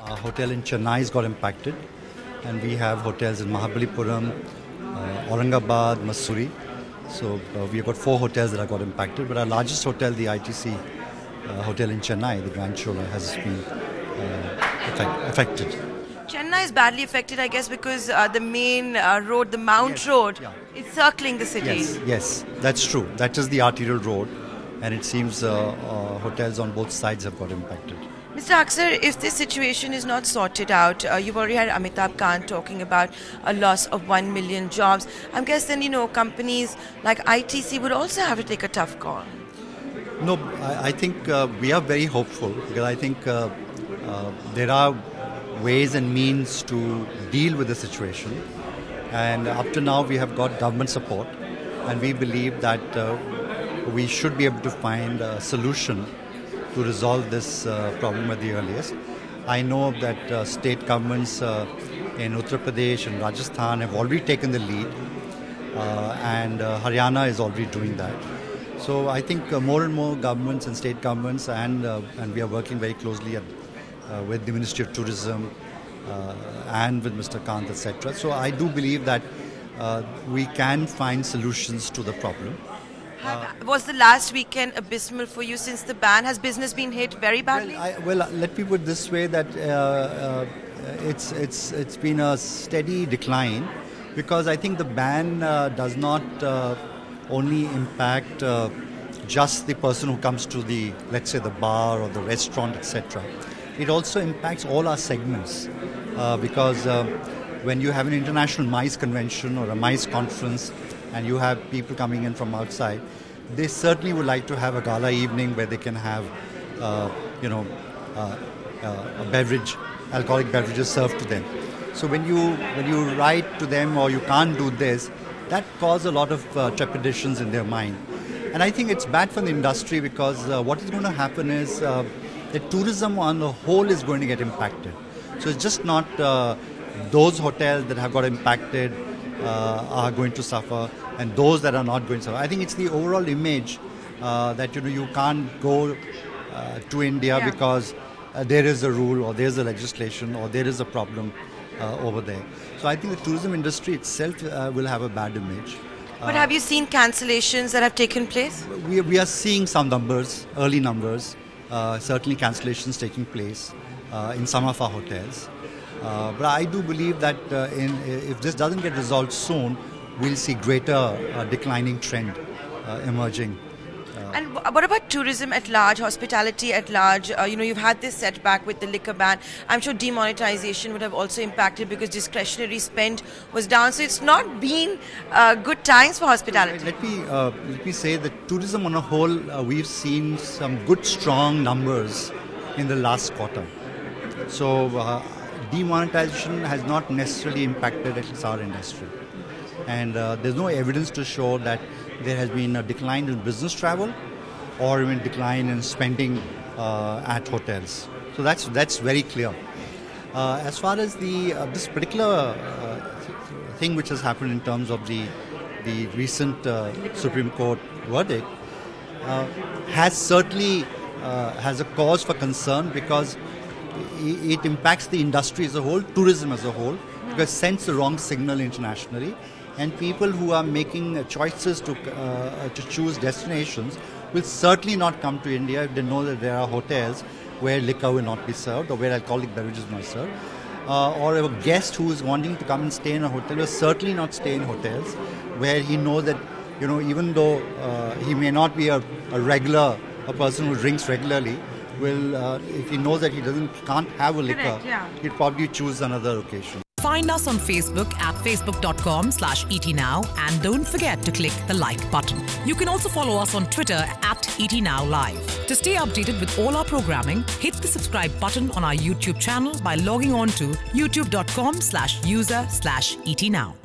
Our hotel in Chennai has got impacted, and we have hotels in Mahabalipuram, Aurangabad, Mussoorie. So we've got 4 hotels that have got impacted, but our largest hotel, the ITC hotel in Chennai, the Grand Chola, has been affected. Chennai is badly affected, I guess, because the main road, the Mount Road, is circling the city. Yes, that's true. That is the arterial road, and it seems hotels on both sides have got impacted. Mr. Aksar, if this situation is not sorted out, you've already had Amitabh Kant talking about a loss of 1 million jobs. I'm guessing, companies like ITC would also have to take a tough call. No, I think we are very hopeful, because I think there are ways and means to deal with the situation. And up to now, we have got government support, and we believe that we should be able to find a solution to resolve this problem at the earliest. I know that state governments in Uttar Pradesh and Rajasthan have already taken the lead, and Haryana is already doing that. So I think more and more governments and state governments, and we are working very closely with the Ministry of Tourism and with Mr. Kant, etc. So I do believe that we can find solutions to the problem. Was the last weekend abysmal for you since the ban? Has business been hit very badly? Well, let me put it this way, that it's been a steady decline, because I think the ban does not only impact just the person who comes to the, let's say, the bar or the restaurant, etc. It also impacts all our segments, because when you have an international MICE convention or a MICE conference, and you have people coming in from outside, they certainly would like to have a gala evening where they can have, a beverage, alcoholic beverages served to them. So when you write to them, or you can't do this, that causes a lot of trepidations in their mind. And I think it's bad for the industry, because what is going to happen is that tourism on the whole is going to get impacted. So it's just not those hotels that have got impacted are going to suffer, and those that are not going to suffer. I think it's the overall image that you can't go to India because there is a rule, or there is a legislation, or there is a problem over there. So I think the tourism industry itself will have a bad image. But have you seen cancellations that have taken place? We are seeing some numbers, early numbers, certainly cancellations taking place in some of our hotels. But I do believe that if this doesn't get resolved soon, we'll see greater declining trend emerging. And what about tourism at large, hospitality at large? You've had this setback with the liquor ban. I'm sure demonetization would have also impacted, because discretionary spend was down. So it's not been good times for hospitality. Let me say that tourism on a whole, we've seen some good, strong numbers in the last quarter. So demonetization has not necessarily impacted at least our industry. And there's no evidence to show that there has been a decline in business travel or even decline in spending at hotels. So that's very clear. As far as this particular thing which has happened in terms of the recent Supreme Court verdict has certainly has a cause for concern, because it impacts the industry as a whole, tourism as a whole, because it sends the wrong signal internationally. And people who are making choices to choose destinations will certainly not come to India if they know that there are hotels where liquor will not be served, or where alcoholic beverages will not be served. Or a guest who is wanting to come and stay in a hotel will certainly not stay in hotels where he knows that, even though he may not be a person who drinks regularly, if he knows that he can't have a liquor, he'd probably choose another location. Find us on Facebook at facebook.com/ETNow, and don't forget to click the like button. You can also follow us on Twitter at ETNowLive. To stay updated with all our programming, hit the subscribe button on our YouTube channel by logging on to youtube.com/user/ETNow.